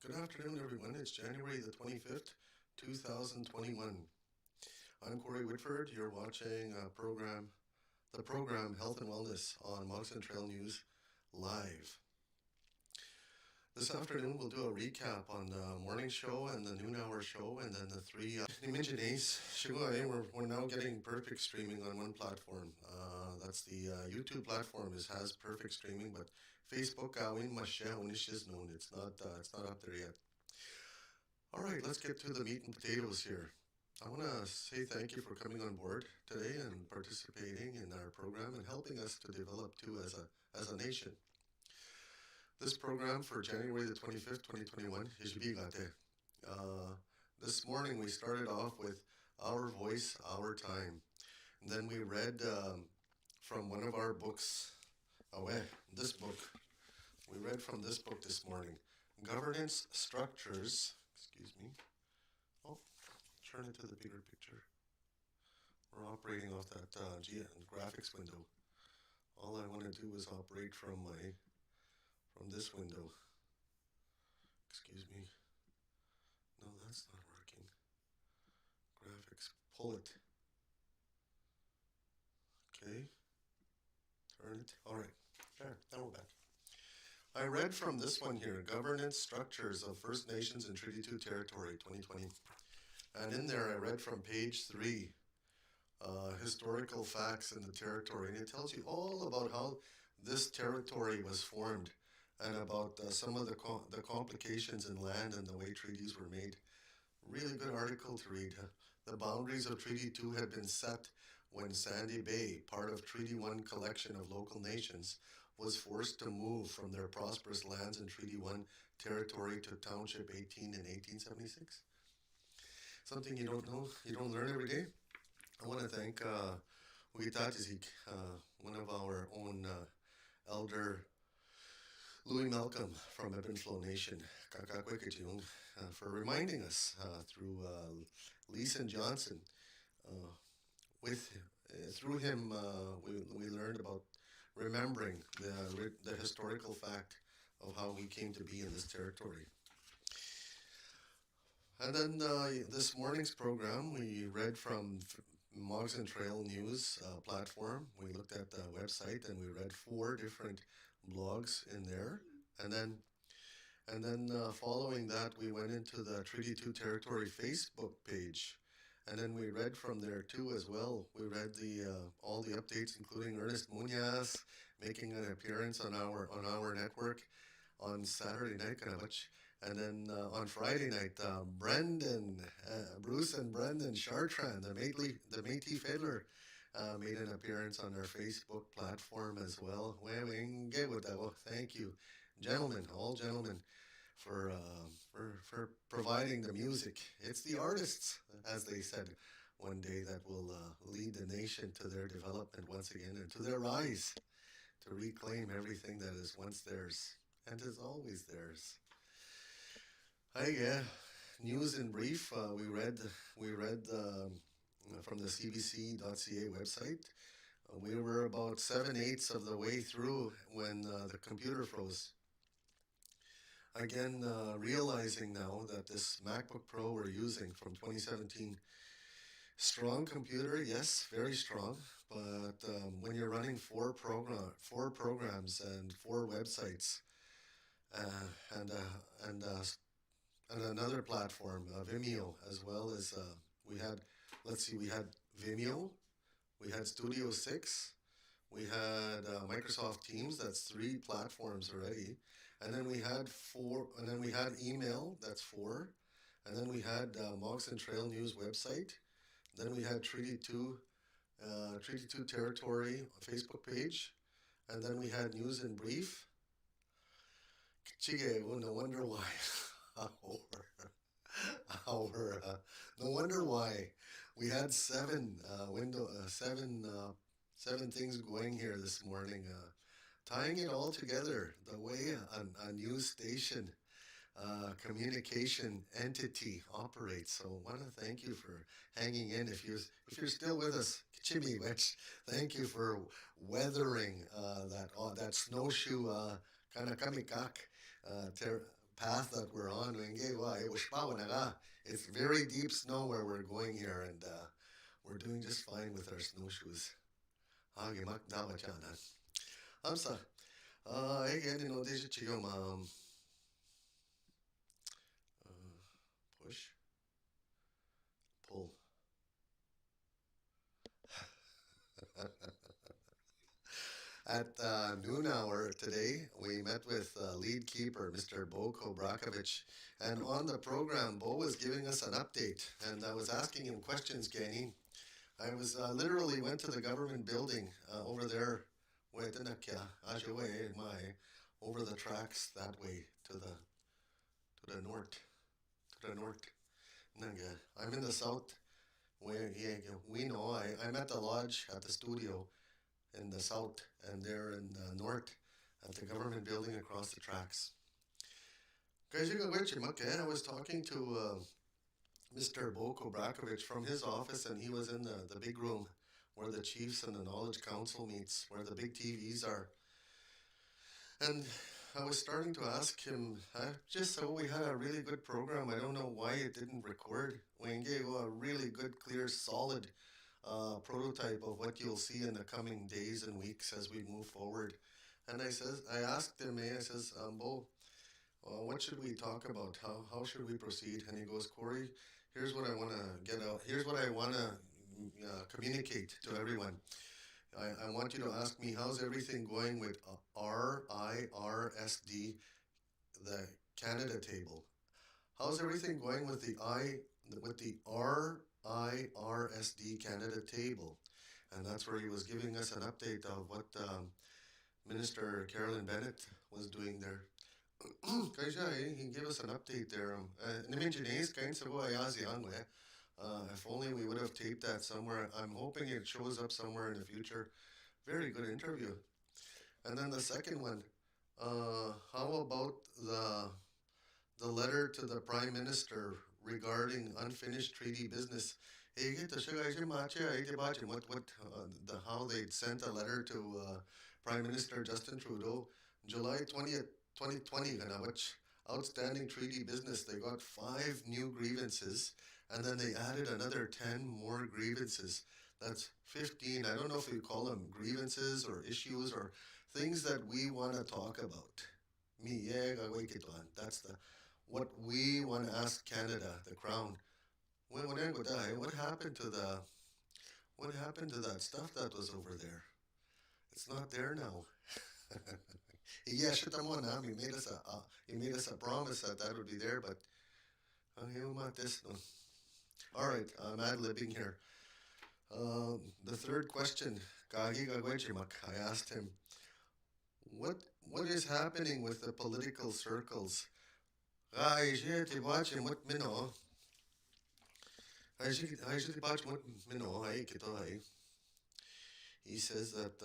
Good afternoon, everyone. It's January the 25th, 2021. I'm Corey Whitford. You're watching the program Health and Wellness on Moxon Trail News Live. This afternoon, we'll do a recap on the morning show and the noon hour show, and then the three Niibin. We're now getting perfect streaming on one platform. That's the YouTube platform has perfect streaming, but Facebook is known. It's not up there yet. All right, let's get to the meat and potatoes here. I want to say thank you for coming on board today and participating in our program and helping us to develop too as a nation. This program for January the 25th, 2021 is Bigate. This morning we started off with Our Voice, Our Time. And then we read from one of our books, this book. We read from this book this morning, Governance Structures, excuse me. Oh, turn it to the bigger picture. We're operating off that graphics window. All I want to do is operate from this window. Excuse me. No, that's not working. Graphics, pull it. Okay. Turn it. All right. There, now we're back. I read from this one here, Governance Structures of First Nations in Treaty 2 Territory, 2020. And in there I read from page 3, historical facts in the territory. And it tells you all about how this territory was formed and about some of the complications in land and the way treaties were made. Really good article to read. The boundaries of Treaty 2 had been set when Sandy Bay, part of Treaty 1 collection of local nations, was forced to move from their prosperous lands in Treaty 1 territory to Township 18 in 1876. Something you don't know, you don't learn every day. I want to thank Ziik, one of our own elder Louis Malcolm from Ebb and Flow Nation, for reminding us through Leeson Johnson. Through him, we learned about remembering the historical fact of how we came to be in this territory. And then this morning's program, we read from Moxon Trail News platform. We looked at the website and we read 4 different blogs in there. And then following that, we went into the Treaty 2 Territory Facebook page. And then we read from there too as well. We read all the updates, including Ernest Munoz making an appearance on our network on Saturday night, and then on Friday night, Bruce and Brendan Chartrand, the Métis Fiddler, made an appearance on our Facebook platform as well. Thank you, gentlemen, all gentlemen, for providing the music. It's the artists, as they said one day, that will lead the nation to their development once again and to their rise, to reclaim everything that is once theirs and is always theirs. News in brief. We read from the cbc.ca website. We were about 7/8 of the way through when the computer froze. Again, realizing now that this MacBook Pro we're using from 2017, strong computer, yes, very strong, but when you're running 4 programs and 4 websites, and another platform, Vimeo, as well as we had Vimeo, we had Studio 6, we had Microsoft Teams. That's 3 platforms already, and then we had 4, and then we had email. That's 4, and then we had Moxon Trail News website. Then we had Treaty 2 Territory Facebook page, and then we had News in Brief. No wonder why. No wonder why we had 7 things going here this morning, tying it all together the way a news station communication entity operates. So I want to thank you for hanging in. If you're still with us, thank you for weathering that snowshoe kind of kamikak path that we're on. It's very deep snow where we're going here, and we're doing just fine with our snowshoes. Amsa, again, this is push, pull. At noon hour today, we met with lead keeper, Mr. Bo Kobrakovich. And on the program, Bo was giving us an update, and I was asking him questions, Gani. I was literally went to the government building over there, over the tracks that way to the north, to the north. I'm in the south. We know. I'm at the lodge at the studio in the south, and they're in the north at the government building across the tracks. Guys, I was talking to Mr. Boko Brakovich from his office, and he was in the big room where the chiefs and the knowledge council meets, where the big TVs are. And I was starting to ask him, I just saw we had a really good program. I don't know why it didn't record. We gave a really good, clear, solid prototype of what you'll see in the coming days and weeks as we move forward. And I asked him, I says, Bo, what should we talk about? How should we proceed? And he goes, Corey, here's what I want to get out. Here's what I want to communicate to everyone. I want you to ask me, how's everything going with RIRSD, the Canada table? How's everything going with the RIRSD Canada table? And that's where he was giving us an update of what Minister Carolyn Bennett was doing there. He gave us an update there. If only we would have taped that somewhere. I'm hoping it shows up somewhere in the future. Very good interview. And then the second one, how about the letter to the Prime Minister regarding unfinished treaty business? How they sent a letter to Prime Minister Justin Trudeau, July 20th, 2020, which outstanding treaty business. They got 5 new grievances, and then they added another 10 more grievances. That's 15. I don't know if you call them grievances or issues or things that we want to talk about. That's what we want to ask Canada, the Crown. What happened to that stuff that was over there? It's not there now. He made us a promise that would be there, but all right, I'm ad-libbing here. The third question, I asked him, what is happening with the political circles? He says that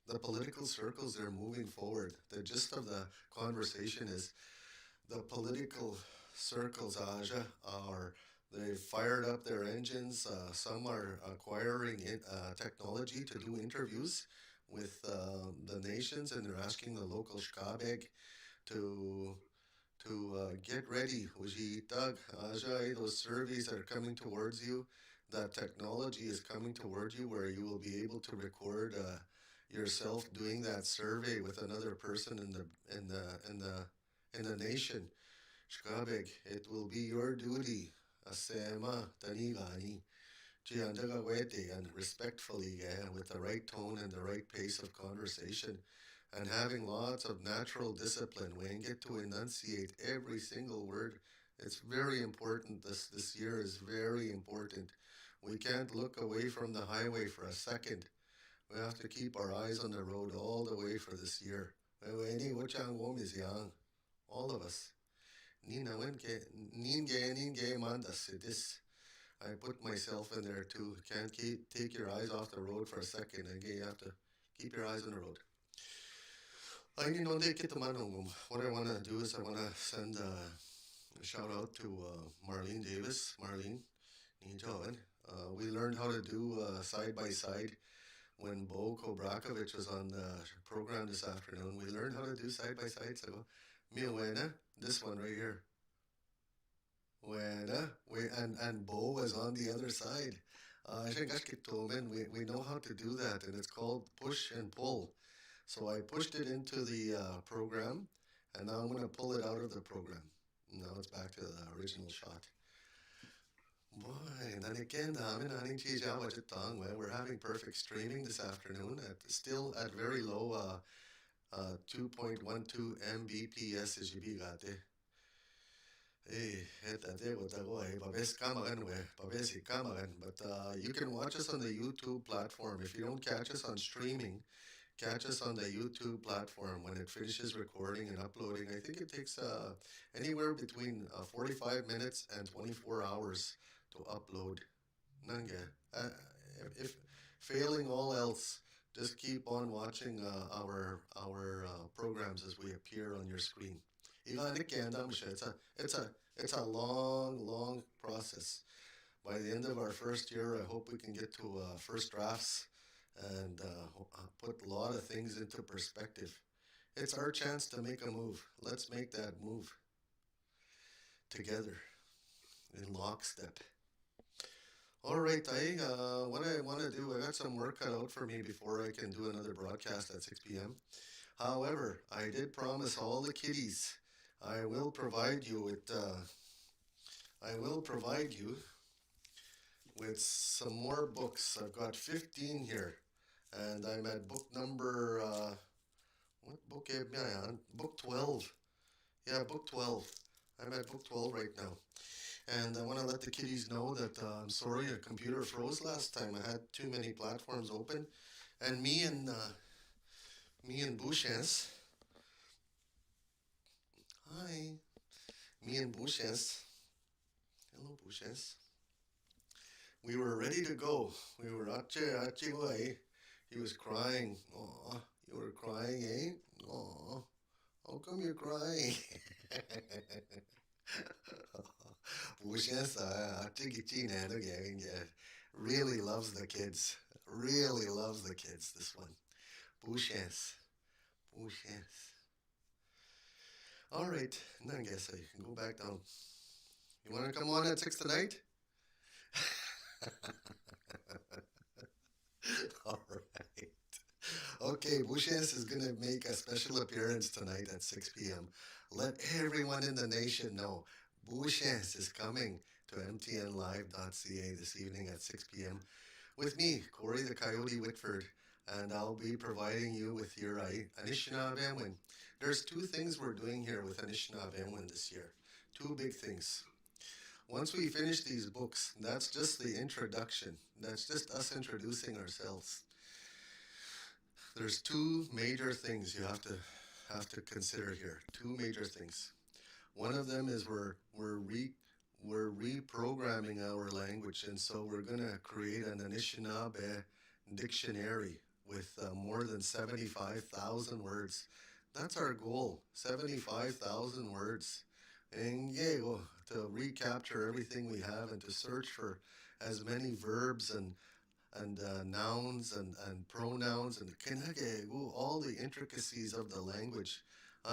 the political circles, they're moving forward. The gist of the conversation is the political circles they fired up their engines. Some are acquiring technology to do interviews with the nations, and they're asking the local Shkabeg to get ready. Those surveys are coming towards you. That technology is coming towards you, where you will be able to record yourself doing that survey with another person in the nation. Shkabeg, it will be your duty, asema tanigani, and respectfully, with the right tone and the right pace of conversation, and having lots of natural discipline. We get to enunciate every single word. It's very important. This year is very important. We can't look away from the highway for a second. We have to keep our eyes on the road all the way for this year. Is young, all of us. I put myself in there too. Can't take your eyes off the road for a second. You have to keep your eyes on the road. What I want to do is I want to send a shout out to Marlene Davis. Marlene, we learned how to do side by side when Bo Kobrakovich was on the program this afternoon. We learned how to do side by side. So Wena, this one right here. Wena, and Bo was on the other side. I think we know how to do that, and it's called push and pull. So I pushed it into the program, and now I'm going to pull it out of the program. Now it's back to the original shot. Boy, then again, we're having perfect streaming this afternoon at still at very low 2.12 Mbps is gigate. Hey, but you can watch us on the YouTube platform. If you don't catch us on streaming, catch us on the YouTube platform when it finishes recording and uploading. I think it takes anywhere between 45 minutes and 24 hours to upload. Nange. Uh, if failing all else, just keep on watching our programs as we appear on your screen. It's a long process. By the end of our first year, I hope we can get to first drafts and put a lot of things into perspective. It's our chance to make a move. Let's make that move together in lockstep. All right, what I want to do, I got some work cut out for me before I can do another broadcast at 6 p.m. However, I did promise all the kiddies I will provide you with some more books. I've got 15 here, and I'm at book number what book am I on? Book 12. Yeah, book 12. I'm at book 12 right now. And I want to let the kiddies know that I'm sorry, a computer froze last time. I had too many platforms open, and me and Bouchens, hi, me and Bouchens, hello Bouchens. We were ready to go. We were ache way. He was crying. Aw, you were crying, eh? Aw, how come you're crying? Bouchens, really loves the kids. Really loves the kids, this one. Bouchens. Bouchens. All right, then I guess I can go back down. You want to come on at 6 tonight? All right. Okay, Bouchens is going to make a special appearance tonight at 6 p.m. Let everyone in the nation know Bouchens is coming to MTNLive.ca this evening at 6 p.m. with me, Corey the Coyote Whitford, and I'll be providing you with your Anishinaabemowin. There's two things we're doing here with Anishinaabemowin this year. Two big things. Once we finish these books, that's just the introduction. That's just us introducing ourselves. There's two major things you have to consider here. Two major things. One of them is we're reprogramming our language, and so we're gonna create an Anishinaabe dictionary with more than 75,000 words. That's our goal. 75,000 words. And yeah, to recapture everything we have and to search for as many verbs and nouns and pronouns and all the intricacies of the language. We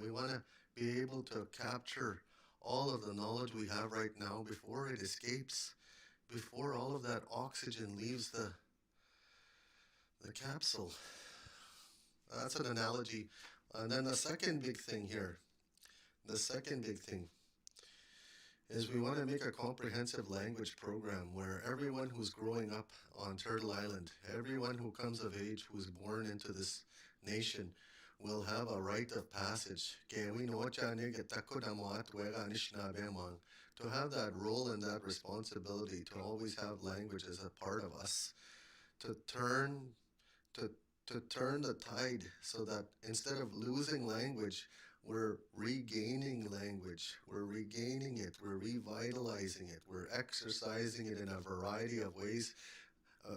want to be able to capture all of the knowledge we have right now before it escapes, before all of that oxygen leaves the capsule. That's an analogy. And then the second big thing here, the second big thing is we want to make a comprehensive language program where everyone who's growing up on Turtle Island, everyone who comes of age who's born into this nation will have a rite of passage. To have that role and that responsibility to always have language as a part of us, to turn to turn the tide so that instead of losing language, we're regaining language. We're regaining it. We're revitalizing it. We're exercising it in a variety of ways,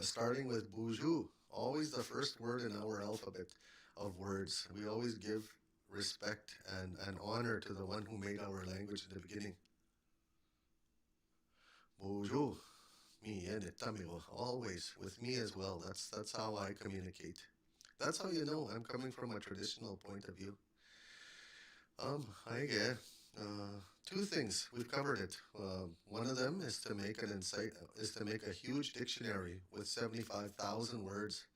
starting with boujou, always the first word in our alphabet of words. We always give respect and honor to the one who made our language in the beginning. Boujou, me and it, amigo, always with me as well. That's how I communicate. That's how you know I'm coming from a traditional point of view. I get two things. We've covered it. One of them is to make an insight is to make a huge dictionary with 75,000 words,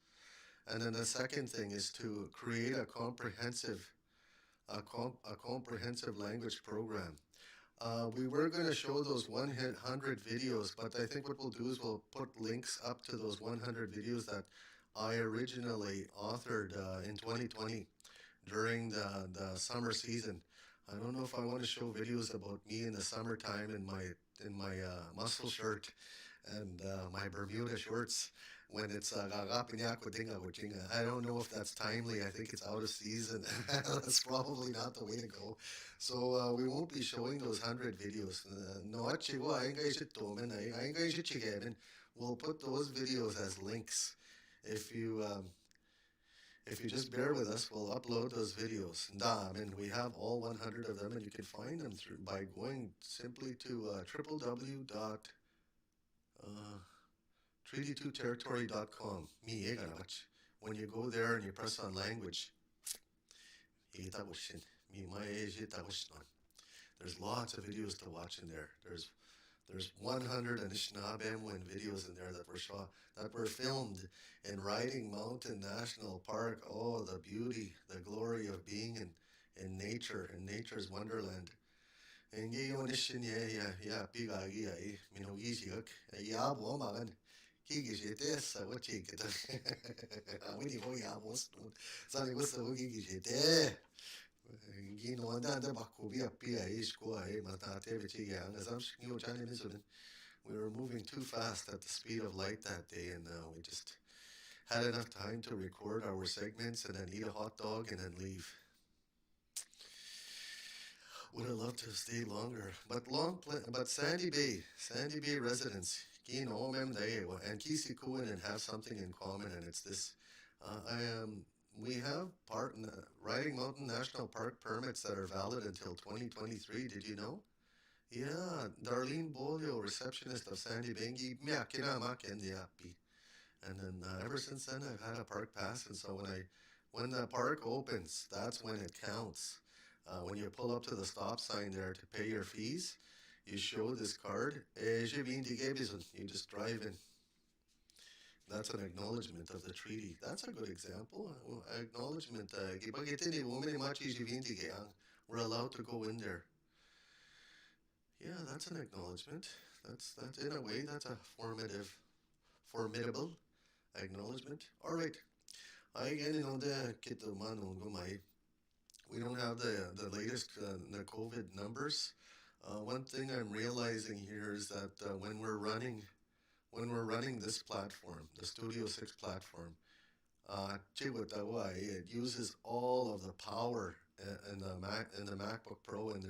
and then the second thing is to create a comprehensive language program. We were going to show those 100 videos, but I think what we'll do is we'll put links up to those 100 videos that I originally authored in 2020 during the summer season. I don't know if I want to show videos about me in the summertime in my muscle shirt and my Bermuda shorts when it's I don't know if that's timely. I think it's out of season. That's probably not the way to go. So we won't be showing those 100 videos. No, I ain't going to We'll put those videos as links. If you if you just bear with us, we'll upload those videos. And we have all 100 of them, and you can find them through by going simply to www.treaty2territory.com. When you go there and you press on language, there's lots of videos to watch in there. There's 100 Anishinaabemowin videos in there that were filmed in Riding Mountain National Park. Oh, the beauty, the glory of being in nature, in nature's wonderland. And we were moving too fast at the speed of light that day, and we just had enough time to record our segments and then eat a hot dog and then leave. Would have loved to have stayed longer, but Sandy Bay residents, and Kisikuin and have something in common, and it's this. I We have Riding Mountain National Park permits that are valid until 2023. Did you know? Yeah, Darlene Bolio, receptionist of Sandy Bengi, and then ever since then I've had a park pass, and so when the park opens, that's when it counts. When you pull up to the stop sign there to pay your fees, you show this card. You just drive in. That's an acknowledgement of the treaty. That's a good example. Acknowledgement. We're allowed to go in there. Yeah, that's an acknowledgement. That's in a way that's a formidable acknowledgement. All right. We don't have the latest the COVID numbers. One thing I'm realizing here is that when we're running this platform, the Studio 6 platform, it uses all of the power in the MacBook Pro, and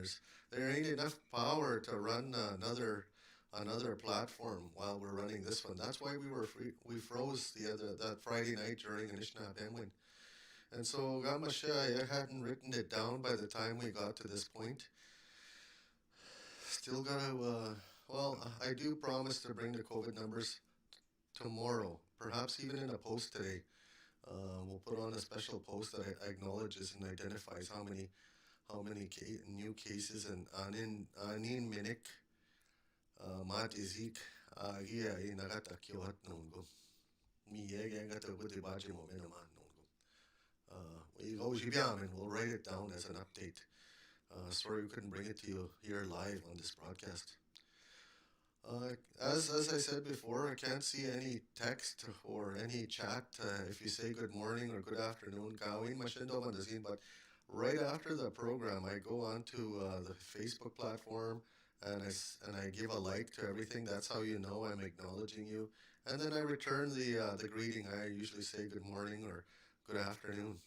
there ain't enough power to run another platform while we're running this one. That's why we froze that Friday night during Anishinaabemowin. And so I hadn't written it down by the time we got to this point. Still gotta I do promise to bring the COVID numbers tomorrow, perhaps even in a post today. We'll put on a special post that acknowledges and identifies how many new cases and anin minik matizik agia inagata kyohat nungo. Mi yegata with baji momenaman nungo. We'll write it down as an update. Sorry we couldn't bring it to you here live on this broadcast. As I said before, I can't see any text or any chat if you say good morning or good afternoon. But right after the program, I go onto the Facebook platform and I give a like to everything. That's how you know I'm acknowledging you. And then I return the greeting. I usually say good morning or good afternoon.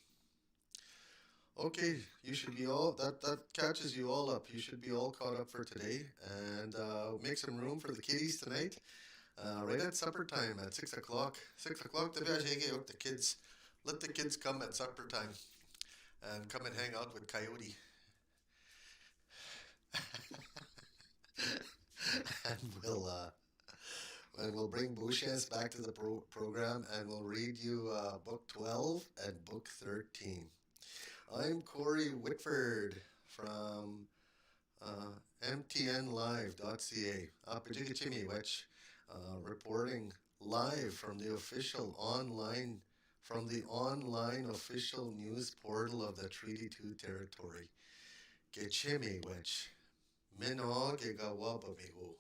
Okay, you should be that catches you all up. You should be all caught up for today, and make some room for the kiddies tonight. Right at supper time at 6 o'clock. 6 o'clock, the kids. Let the kids come at supper time and come and hang out with Coyote. And And we'll bring Bouchens back to the program and we'll read you book 12 and book 13. I'm Corey Whitford from MTNLive.ca. Pajigichimi, which reporting live from the official online official news portal of the Treaty 2 territory. Gechimi, which Minog Igawabamihu.